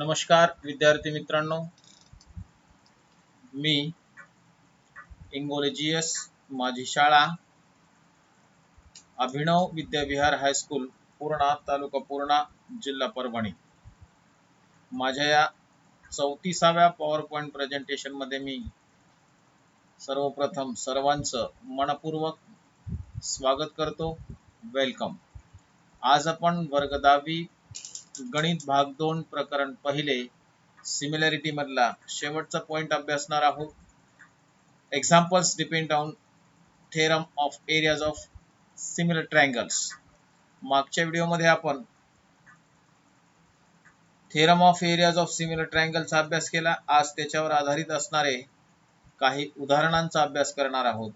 नमस्कार विद्यार्थी मित्रांनो, मी इंगोले GS, माझी शाळा अभिनव विद्याविहार हायस्कूल पूर्णा, तालुका पूर्णा, जिल्हा परभणी. माझ्या या 34व्या पॉवर पॉइंट प्रेझेंटेशन मध्ये मी सर्वप्रथम सर्वांचं मनपूर्वक स्वागत करतो. वेलकम. आज आपण वर्ग 10वी गणित भाग 2 प्रकरण पहिले सिमिलॅरिटी मधला शेवटचा पॉइंट अभ्यासणार आहोत. Examples depend on theorem of areas of similar triangles. मागच्या व्हिडिओमध्ये आपण theorem of areas of similar ट्रायंगलचा अभ्यास केला. आज त्याच्यावर आधारित असणारे काही उदाहरणांचा अभ्यास करणार आहोत.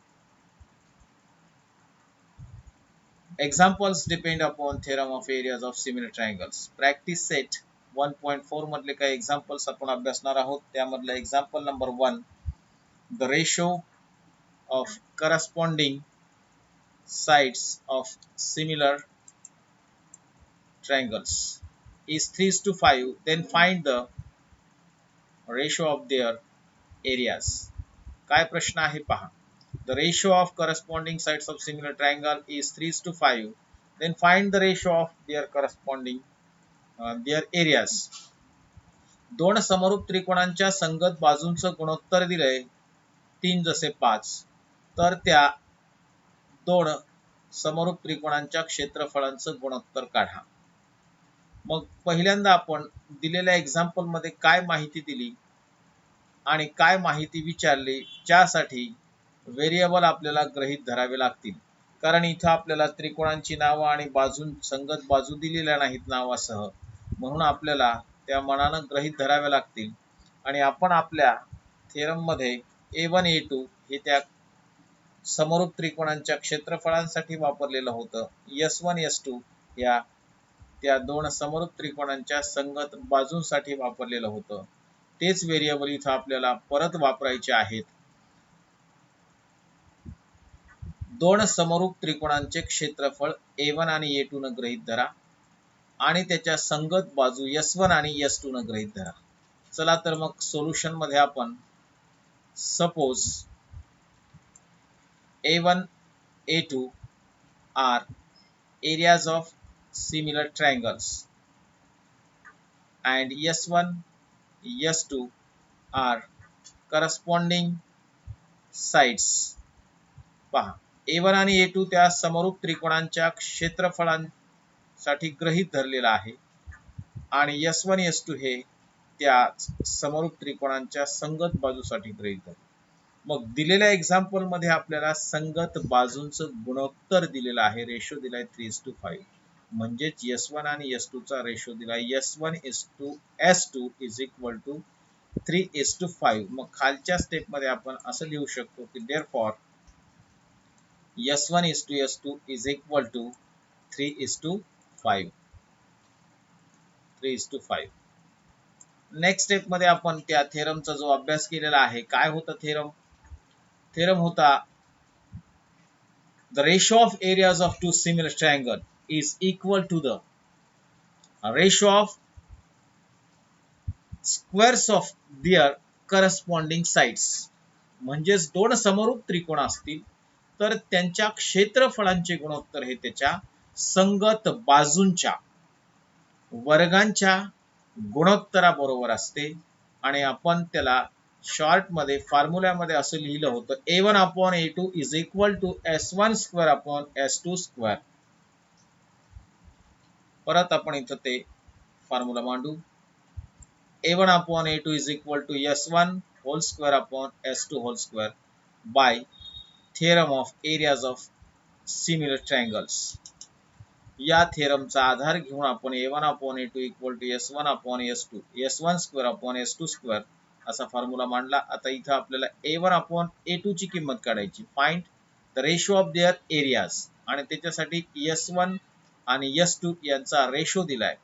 Examples depend upon theorem of areas of similar triangles. Practice set 1.4 मधले काही एक्झाम्पल्स आपण अभ्यासणार आहोत. त्यामधलं example number 1, the ratio of corresponding sides of similar triangles is 3:5, then find the ratio of their areas. काय प्रश्न आहे पहा. The ratio of corresponding sides of similar triangle is 3:5, then find the ratio of their corresponding their areas. दोन समरूप त्रिकोणांच्या संगत बाजूंचं गुणोत्तर दिलंय 3:5, तर त्या दोन समरूप त्रिकोणांच्या क्षेत्रफळांचं गुणोत्तर काढा. मग पहिल्यांदा आपण दिलेल्या एक्झाम्पल मध्ये काय माहिती दिली आणि काय माहिती विचारली, ज्यासाठी व्हेरिएबल आपल्याला गृहीत धरावे लागतील. कारण इथं आपल्याला त्रिकोणांची नावं आणि संगत बाजू दिलेल्या नाहीत नावासह, म्हणून आपल्याला त्या मनानं गृहीत धराव्या लागतील. आणि आपण आपल्या थेरम मध्ये A1 A2 हे त्या समरूप त्रिकोणांच्या क्षेत्रफळांसाठी वापरलेलं होतं. S1 S2 या त्या दोन समरूप त्रिकोणांच्या संगत बाजूंसाठी वापरलेलं होतं. तेच व्हेरिएबल इथं आपल्याला परत वापरायचे आहेत. दोन समरूप त्रिकोणांचे क्षेत्रफळ A1 आणि A2 न गृहीत धरा आणि त्याच्या संगत बाजू S1 आणि S2 न गृहीत धरा. चला तर मग सोल्युशन मध्ये आपण suppose A1 A2 are areas of similar triangles and S1 S2 are corresponding sides. पहा, A1 आणि A2 त्या समरूप त्रिकोणांच्या क्षेत्रफळांसाठी गृहीत धरलेला आहे आणि S1 S2 हे त्या समरूप त्रिकोणांच्या संगत बाजूसाठी गृहीत धरले. मग दिलेल्या एक्झाम्पल मध्ये आपल्याला संगत बाजूंचं गुणोत्तर दिलेलं आहे. रेशो दिलाय 3:5, म्हणजेच S1 आणि S2 चा रेशो दिलाय S1 S2 is equal to 3:5. मग खालच्या स्टेप मध्ये आपण असं लिहू शकतो की therefore S1 S2 is equal to 3:5. 3:5. Next step मध्ये आपण त्या थेरमचा जो अभ्यास केलेला आहे, काय होता थेरम? थेरम होता the ratio of areas of two similar triangle is equal to the ratio of squares of their corresponding sides. म्हणजेच दोन समरूप त्रिकोण असतील तर त्यांच्या क्षेत्रफळांचे गुणोत्तर हे त्याच्या संगत बाजूंच्या वर्गांच्या गुणोत्तराबरोबर असते. आणि आपण त्याला शॉर्ट मध्ये फॉर्म्युल्यामध्ये असं लिहिलं होतं A1 upon A2 is equal to S1 square upon S2 square. परत आपण इथं ते फॉर्म्युला मांडू. A1 upon A2 is equal to S1 whole square upon S2 whole square by theorem of areas of similar triangles. या थेरमचा आधार घेऊन आपण A1 upon A2 equal to S1 upon S2 S1 square upon S2 square असा formula मांडला. आता इथं आपल्याला A1 upon A2 ची किंमत काढायची. Find the ratio of their areas. आणि त्याच्यासाठी S1 आणि S2 यांचा रेशो दिलाय.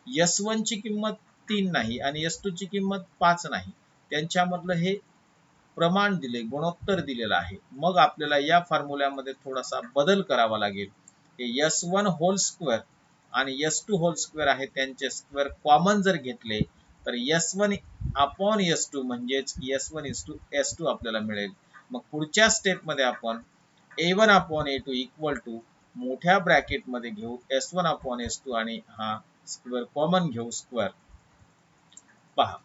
S1 ची किंमत 3 नाही आणि S2 ची किंमत 5 नाही. त्यांच्यामधलं हे प्रमाण दिले, गुणोत्तर दिलेलं आहे. मग आपल्याला या फॉर्म्युल्यामध्ये थोडासा बदल करावा लागेल. S1 होल स्क्वेअर आणि S2 होल स्क्वेअर आहे, त्यांचे स्क्वेअर कॉमन जर घेतले तर S1 अपॉन S2 म्हणजेच S1:S2 आपल्याला मिळेल. मग पुढच्या स्टेपमध्ये आपण A1 upon A2 equal to मोठ्या ब्रॅकेटमध्ये घेऊ S1 अपॉन S2 आणि हा स्क्वेअर कॉमन घेऊ स्क्वेअर पहा.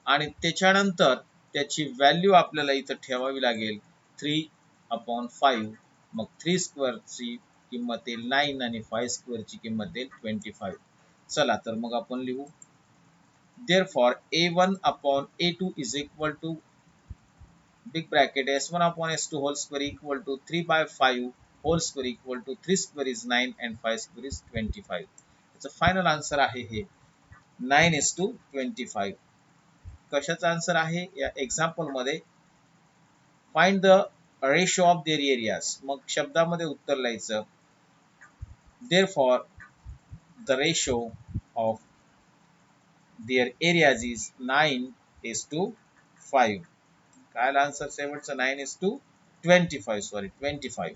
आणि त्याच्यानंतर त्याची व्हॅल्यू आपल्याला इथं ठेवावी लागेल 3/5. मग 3 स्क्वेअरची किंमत येईल 9 आणि 5 स्क्वेअरची किंमत येईल 25. चला तर मग आपण लिहू therefore A1 upon A2 is equal to big bracket S1 upon S2 whole square equal to 3/5 whole square equal to 3 square is 9 and 5 square is 25. त्याचं फायनल आन्सर आहे हे 9:25. कशाचा आन्सर आहे या एक्झाम्पल मध्ये find the ratio of their areas. मग शब्दामध्ये उत्तर लिहायचं therefore the ratio of their areas is 9:5. काय आन्सर शेवटचं 9:25 सॉरी 25.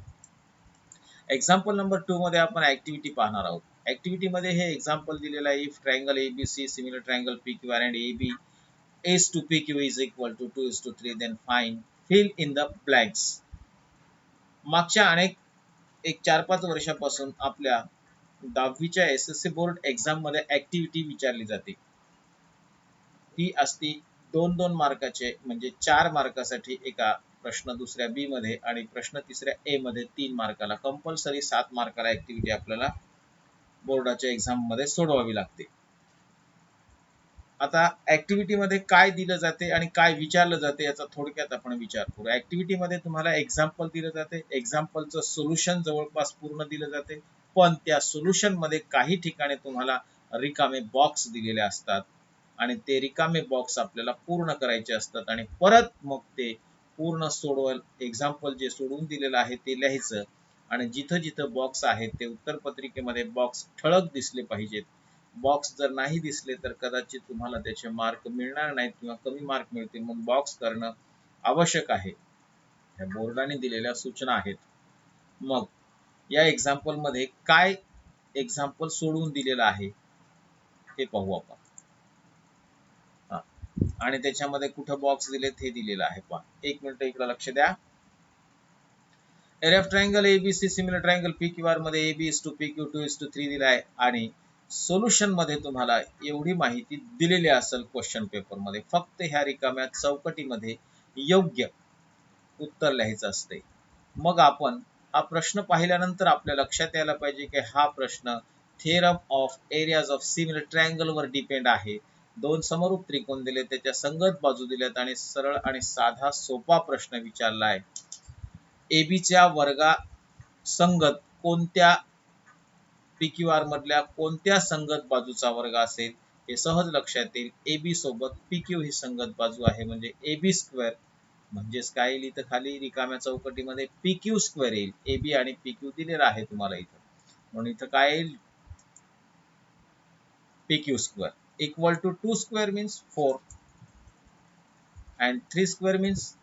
एक्झाम्पल नंबर 2 मध्ये आपण ऍक्टिव्हिटी पाहणार आहोत. ऍक्टिव्हिटी मध्ये हे एक्झाम्पल दिलेलं आहे if triangle ABC similar triangle PQR and AB is to PQ is equal to 2:3 then fill in the blanks. मागच्या एक 4-5 वर्षापासून आपल्या 10वीच्या SSC बोर्ड एक्झाम मध्ये ऍक्टिव्हिटी विचारली जाते. ती असती 2-2 मार्काचे म्हणजे 4 मार्कासाठी एका प्रश्न दुसऱ्या बी मध्ये आणि प्रश्न तिसऱ्या ए मध्ये 3 मार्काला. कंपल्सरी 7 मार्काला ऍक्टिव्हिटी आपल्याला बोर्डाच्या एक्झाम मध्ये सोडवावी लागते. आता ऍक्टिव्हिटी मध्ये काय दिलं जाते आणि काय विचारलं जाते याचा थोडक्यात आपण विचार करू. ऍक्टिव्हिटी मध्ये तुम्हाला एक्झाम्पल दिलं जाते, एक्झाम्पलचं सोल्युशन जवळपास पूर्ण दिलं जाते, पण त्या सोल्युशन मध्ये काही ठिकाणी तुम्हाला रिकामे बॉक्स दिलेले असतात आणि ते रिकामे बॉक्स आपल्याला पूर्ण करायचे असतात आणि परत मग ते पूर्ण एक्झाम्पल जे सोडून दिलेलं आहे ते लिहायचं आणि जिथं जिथं बॉक्स आहेत ते उत्तरपत्रिकेमध्ये बॉक्स ठळक दिसले पाहिजेत. बॉक्स जर नाही दिसले तर कदाचित तुम्हाला त्याचे मार्क मिळणार नाहीत किंवा कमी मार्क मिळतील. मग बॉक्स करणं आवश्यक आहे. या बोर्डाने दिलेल्या सूचना आहेत. मग या एक्झाम्पल मध्ये काय एक्झाम्पल सोडून दिलेलं आहे ते पाहू आपण. आणि त्याच्यामध्ये कुठं बॉक्स दिलेत हे दिलेलं आहे पहा. एक मिनिट इकडे लक्ष द्या. Area of triangle ABC similar triangle PQR मध्ये AB is to PQ 2:3 दिला आहे आणि सोल्युशन मध्ये तुम्हाला एवढी माहिती दिलेली असेल क्वेश्चन पेपर मध्ये. फक्त ह्या रिकाम्या चौकटीमध्ये योग्य उत्तर लिहायचं असते. मग आपण हा प्रश्न पाहिल्यानंतर आपल्या लक्षात यायला पाहिजे की हा प्रश्न theorem of areas of similar triangle वर डिपेंड आहे. 2 समरूप त्रिकोण दिले, त्याच्या संगत बाजू दिल्यात आणि सरळ आणि साधा सोपा प्रश्न विचारला आहे. AB च्या वर्गा संगत कोणत्या PQR मधल्या कोणत्या संगत बाजूचा वर्ग असेल हे सहज लक्षात येईल. AB सोबत PQ ही संगत बाजू आहे म्हणजे AB स्क्वेअर म्हणजेच काय येईल इथं खाली रिकाम्या चौकटीमध्ये PQ स्क्वेअर येईल. AB आणि PQ दिलेला आहे तुम्हाला इथं, म्हणून इथं काय येईल PQ square equal to 2 square means 4 and 3 square means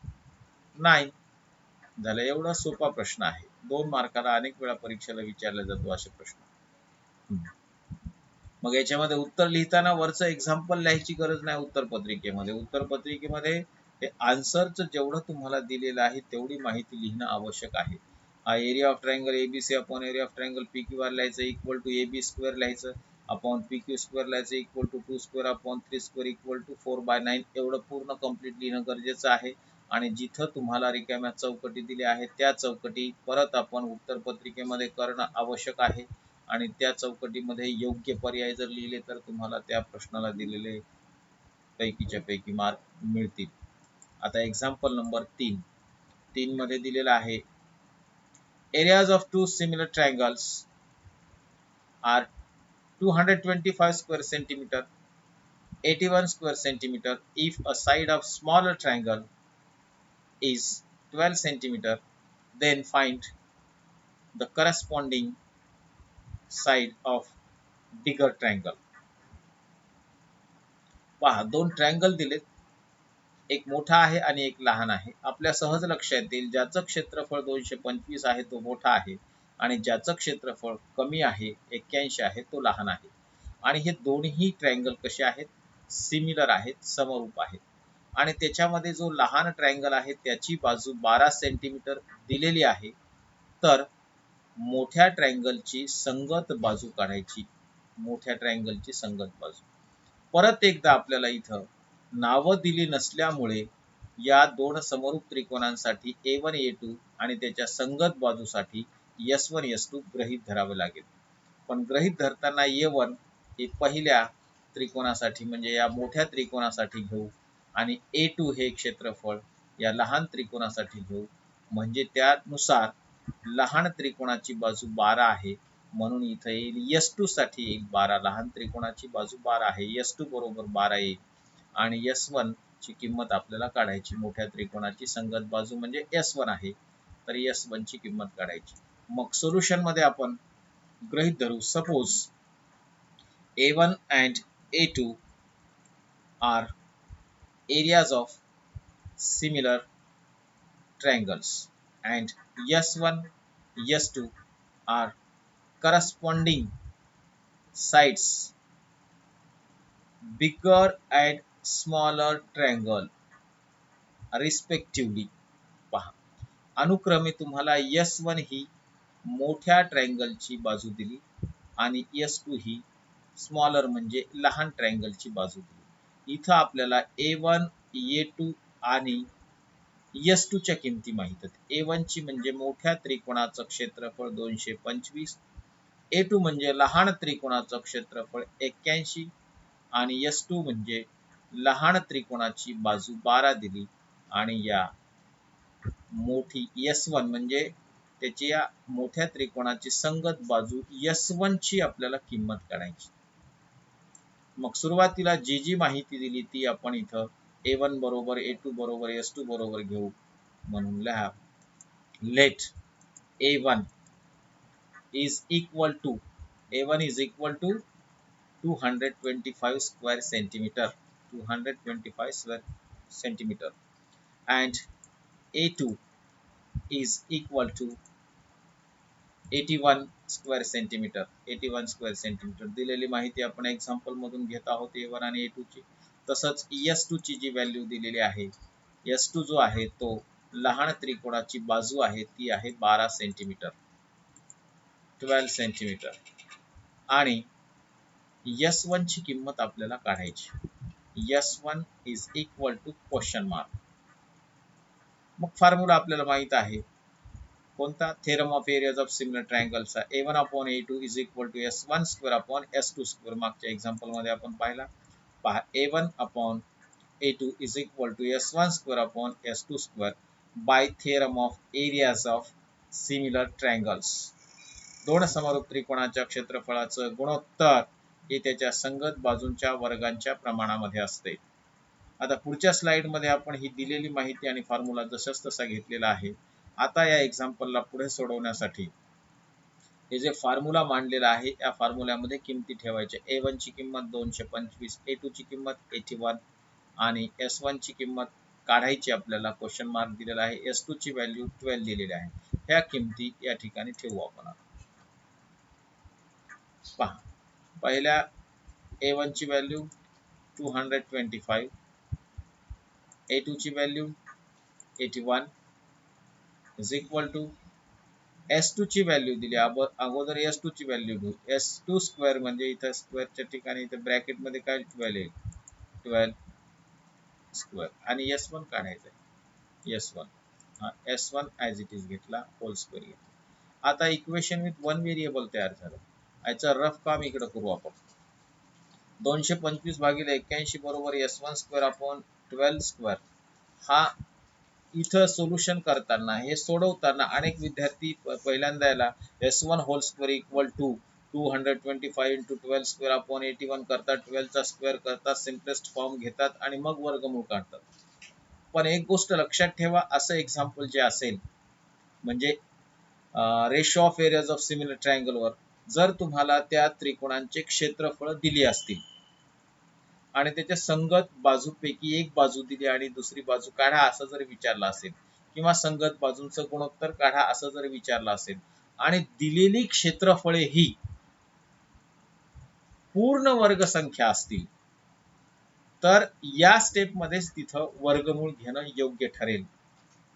9 झालं. एवढा सोपा प्रश्न आहे. 2 मार्काला अनेक वेळा परीक्षेला विचारला जातो असे प्रश्न. मग याच्यामध्ये उत्तर लिहिताना वरचं एक्झाम्पल लिहायची गरज नाही. उत्तरपत्रिकेमध्ये ते आन्सरचं जेवढं तुम्हाला दिलेलं आहे तेवढी माहिती लिहिणं आवश्यक आहे. हा area of triangle ABC upon area of triangle PQR लिहायचं इक्वल टू AB स्क्वेअर लिहायचं अपॉन PQ स्क्वेअर लिहायचं equal to 2 square upon 3 square equal to 4/9 एवढं पूर्ण कंप्लीट लिहिणं गरजेचं आहे. आणि जिथं तुम्हाला रिकाम्या चौकटी दिल्या आहेत त्या चौकटी परत आपण उत्तरपत्रिकेमध्ये करणं आवश्यक आहे आणि त्या चौकटीमध्ये योग्य पर्याय जर लिहिले तर तुम्हाला त्या प्रश्नाला दिलेले पैकीच्या पैकी मार्क मिळतील. आता एक्झाम्पल नंबर 3 मध्ये दिलेला आहे areas of 2 similar triangles are 225 square centimetre 81 square centimetre if a side of smaller triangle is 12 centimeter, then find the corresponding side of bigger triangle. पहा 2 ट्रायंगल दिलेत, एक मोठा आहे आणि एक लहान आहे. आपल्या सहज लक्षात येईल ज्याचं क्षेत्रफळ 225 आहे तो मोठा आहे आणि ज्याचं क्षेत्रफळ कमी आहे 81 आहे तो लहान आहे. आणि हे दोन्ही ट्रायंगल कसे आहेत सिमिलर आहेत, समरूप आहेत. आणि त्याच्यामध्ये जो लहान ट्रायंगल आहे त्याची बाजू 12 सेंटीमीटर दिलेली आहे. तर मोठ्या ट्रायंगलची संगत बाजू काढायची. मोठ्या ट्रायंगलची संगत बाजू. परत एकदा आपल्याला इथं नावं दिली नसल्यामुळे या दोन समरूप त्रिकोणांसाठी A1 A2 आणि त्याच्या संगत बाजूसाठी S1 S2 गृहीत धरावे लागेल. पण गृहीत धरताना A1 हे पहिल्या त्रिकोणासाठी म्हणजे या मोठ्या त्रिकोणासाठी घेऊ आणि A2 हे क्षेत्रफळ या लहान त्रिकोणासाठी घेऊ. म्हणजे त्यानुसार लहान त्रिकोणाची बाजू 12 आहे, म्हणून इथं येईल S2 साठी येईल 12. लहान त्रिकोणाची बाजू 12 आहे, S2 बरोबर 12 येईल. आणि S1 ची किंमत आपल्याला काढायची. मोठ्या त्रिकोणाची संगत बाजू म्हणजे S1 आहे, तर S1 ची किंमत काढायची. मग सोल्युशन मध्ये आपण गृहीत धरू, suppose A1 and A2 are areas of similar triangles and S1 S2 are corresponding sides bigger and smaller triangle respectively. पहा, अनुक्रमे तुम्हाला S1 ही मोठ्या ट्रायंगलची बाजू दिली आणि S2 ही स्मॉलर म्हणजे लहान ट्रायंगलची बाजू दिली. इथं आपल्याला A1 A2 आणि S2 च्या किमती माहित आहेत. A1 ची म्हणजे मोठ्या त्रिकोणाचं क्षेत्रफळ 225, A2 म्हणजे लहान त्रिकोणाचं क्षेत्रफळ 81 आणि S2 म्हणजे लहान त्रिकोणाची बाजू 12 दिली आणि या मोठी S1 म्हणजे त्याची या मोठ्या त्रिकोणाची संगत बाजू S1 ची आपल्याला किंमत काढायची. मग सुरुवातीला जी माहिती दिली ती आपण इथं A1 बरोबर A2 बरोबर S2 बरोबर घेऊ. म्हणून लिहा, late A1 is equal to A1 is equal to 225 square centimeter, 225 square centimeter, and A2 is equal to 81 square centimetre. 81 square centimetre दिलेली माहिती आपण एक्झाम्पल मधून घेत आहोत A1 आणि A2 ची. तसंच S2 ची जी व्हॅल्यू दिलेली आहे, S2 जो आहे तो लहान त्रिकोणाची बाजू आहे ती आहे 12 सेंटीमीटर, 12 सेंटीमीटर. आणि S1 ची किंमत आपल्याला काढायची. S1 is equal to question mark. मग फॉर्म्युला आपल्याला माहित आहे कोणता, theorem of areas of similar ट्रायंगल्सचा A1 upon A2 is equal to S1 square upon S2 square. मागच्या एक्झाम्पल मध्ये आपण पाहिला. पहा, A1 upon A2 is equal to S1 square upon S2 square by theorem of areas of similar triangles. दोन समरूप त्रिकोणाच्या क्षेत्रफळाचं गुणोत्तर हे त्याच्या संगत बाजूंच्या वर्गांच्या प्रमाणामध्ये असते. आता पुढच्या स्लाइड मध्ये आपण ही दिलेली माहिती आणि फॉर्म्युला जसंच तसा घेतलेला आहे. आता या एक्झाम्पलला पुढे सोडवण्यासाठी हे जे फॉर्म्युला मांडलेला आहे या फॉर्म्युल्यामध्ये किमती ठेवायच्या. A1 ची किंमत 225, A2 ची किंमत 81 आणि S1 ची किंमत काढायची आपल्याला. क्वेश्चन मार्क दिलेला आहे. S2 ची व्हॅल्यू 12 दिलेली आहे. ह्या किमती या ठिकाणी ठेवू आपण. पहा, पहिल्या A1 ची व्हॅल्यू 225, A2 ची value 81 is equal to S2 ची व्हॅल्यू दिली. अगोदर S2 ची व्हॅल्यू घेऊ. S2 स्क्वेअर म्हणजे इथं स्क्वेअरच्या ठिकाणी इथं ब्रॅकेट मध्ये काय 12 येईल, 12 स्क्वेअर. आणि S1 काढायचं आहे. S1 S1 as it is घेतला, होल स्क्वेअर घेतला. आता इक्वेशन विथ वन व्हेरिएबल तयार झालं. याचं रफ काम इकडे करू आपण. 225 भागिले 81 बरोबर S1 स्क्वेअर अपॉन 12 स्क्वेअर. हा इथं सोल्युशन करताना, हे सोडवताना अनेक विद्यार्थी पहिल्यांदा याला S1 whole square equal to 225 into 12 square upon 81 करतात, 12 चा स्क्वेअर करतात, सिम्पलेस्ट फॉर्म घेतात आणि मग वर्गमूळ काढतात. पण एक गोष्ट लक्षात ठेवा, असं एक्झाम्पल जे असेल म्हणजे ratio of areas of similar triangle वर जर तुम्हाला त्या त्रिकोणांचे क्षेत्रफळ दिली असतील आणि त्याच्या संगत बाजूपैकी एक बाजू दिली आणि दुसरी बाजू काढा असं जर विचारलं असेल, किंवा संगत बाजूंचं गुणोत्तर काढा असं जर विचारलं असेल आणि दिलेली क्षेत्रफळे ही पूर्ण वर्ग संख्या असतील तर या स्टेपमध्येच तिथं वर्गमूळ घेणं योग्य ठरेल.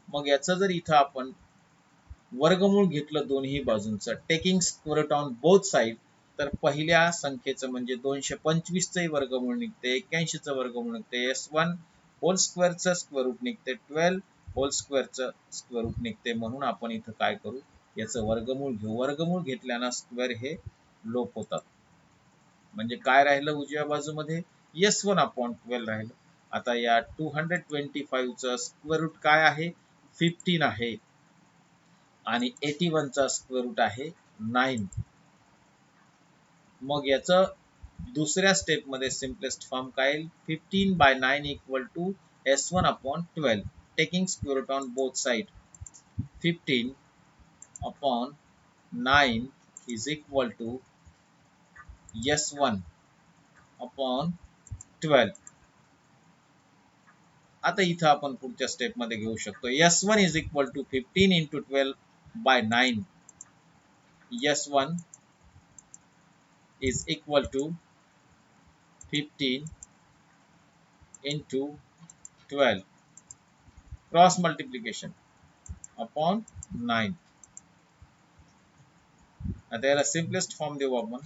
मग याचं जर इथं आपण वर्गमूळ घेतलं दोन्ही बाजूंचं, taking square root on both side, तर पहिल्या संख्येचं म्हणजे 225चं वर्गमूळ निघते, 81चं वर्गमूळ निघते, S1 होल स्क्वेअरचं स्क्वेअर रूट निघते, 12 होल स्क्वेअरचं स्क्वेअर रूट निघते. म्हणून आपण इथं काय करू, याचं वर्गमूळ घेऊ. वर्गमूळ घेतल्यानं स्क्वेअर हे लोप होतात. म्हणजे काय राहिलं उजव्या बाजूमध्ये, S1/12 राहिलं. आता या 225चं स्क्वेअर रूट काय आहे, 15 आहे आणि 81चा स्क्वेअर रूट आहे 9. मग याचं दुसऱ्या स्टेपमध्ये सिम्पलेस्ट फॉर्म काय येईल, 15/9 equal to S1/12, taking square root on both side. 15/9 is equal to S1/12. आता इथं आपण पुढच्या स्टेपमध्ये घेऊ शकतो. S1 is equal to 15 into 12/9. S1 is equal to 15 into 12 cross multiplication upon 9. आता याला सिम्पलेस्ट फॉर्म देऊ आपण.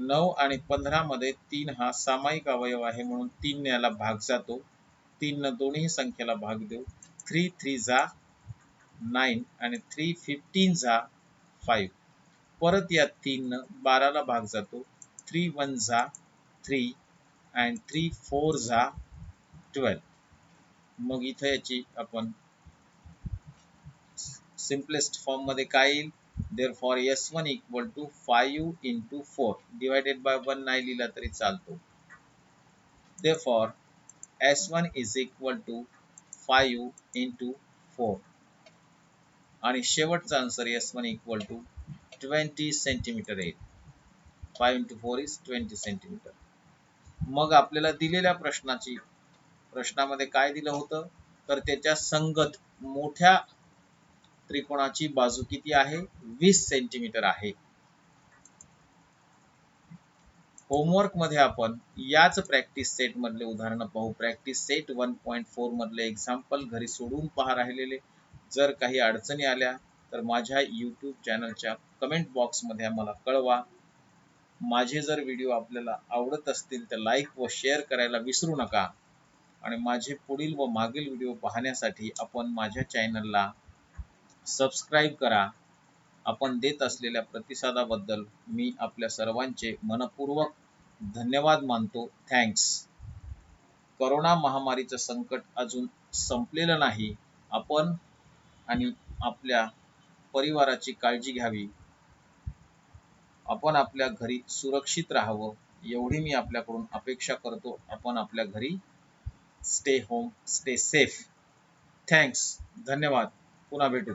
9 आणि 15 मध्ये 3 हा सामायिक अवयव आहे म्हणून 3 ने याला भाग जातो. 3 न दोन्ही संख्येला भाग देऊ. 3 3 जा 9 आणि 3 15 जा 5. परत या 3 न 12 ला भाग जातो. 3 1 जा 3 and 3 4 जा 12. मग इथं याची आपण सिम्पलेस्ट फॉर्म मध्ये काय येईल, therefore S1 equal to 5 into 4 divided by 1 नाही लिहिला तरी चालतो. Therefore S1 is equal to 5 into 4 आणि शेवटचा answer S1 equal to 20 centimetre येईल. 5 इंटू 4 इज 20 सेंटीमीटर. मग आपल्याला दिलेल्या प्रश्नामध्ये काय दिलं होतं, तर त्याच्या संगत मोठ्या त्रिकोणाची बाजू किती आहे, 20 सेंटीमीटर आहे. होमवर्क मध्ये आपण याच प्रॅक्टिस सेट मधले उदाहरण पाहू. प्रॅक्टिस सेट 1.4 मधले एक्झाम्पल घरी सोडून पहा राहिलेले. जर काही अडचणी आल्या तर माझ्या यूट्यूब चॅनलच्या कमेंट बॉक्समध्ये आम्हाला कळवा. माझे जर व्हिडिओ आपल्याला आवडत असतील तर लाईक व शेअर करायला विसरू नका. आणि माझे पुढील व मागील व्हिडिओ पाहण्यासाठी आपण माझ्या चॅनलला सबस्क्राईब करा. आपण देत असलेल्या प्रतिसादाबद्दल मी आपल्या सर्वांचे मनपूर्वक धन्यवाद मानतो. थँक्स. करोना महामारीचं संकट अजून संपलेलं नाही. आपण आणि आपल्या परिवाराची काळजी घ्यावी. आपण आपल्या घरी सुरक्षित राहावं एवढी मी आपल्याकडून अपेक्षा करतो. आपण आपल्या घरी stay home, stay safe. Thanks. धन्यवाद. पुन्हा भेटू.